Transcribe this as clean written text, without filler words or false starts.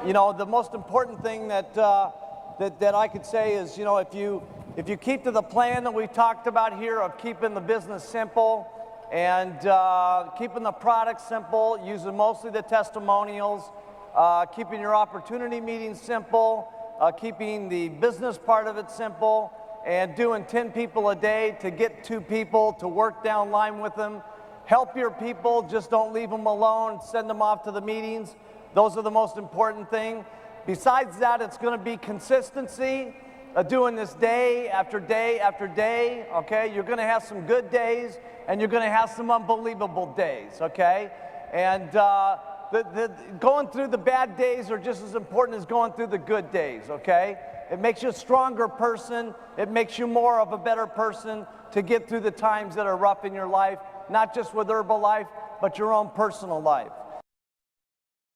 You know, the most important thing that I could say is, you know, if you keep to the plan that we talked about here of keeping the business simple and keeping the product simple, using mostly the testimonials, keeping your opportunity meetings simple, keeping the business part of it simple, and doing 10 people a day to get 2 people to work down line with them. Help your people, just don't leave them alone, send them off to the meetings. Those are the most important thing. Besides that, it's going to be consistency, doing this day after day after day, okay? You're going to have some good days, and you're going to have some unbelievable days, okay? And going through the bad days are just as important as going through the good days, okay? It makes you a stronger person. It makes you more of a better person to get through the times that are rough in your life, not just with Herbalife, but your own personal life.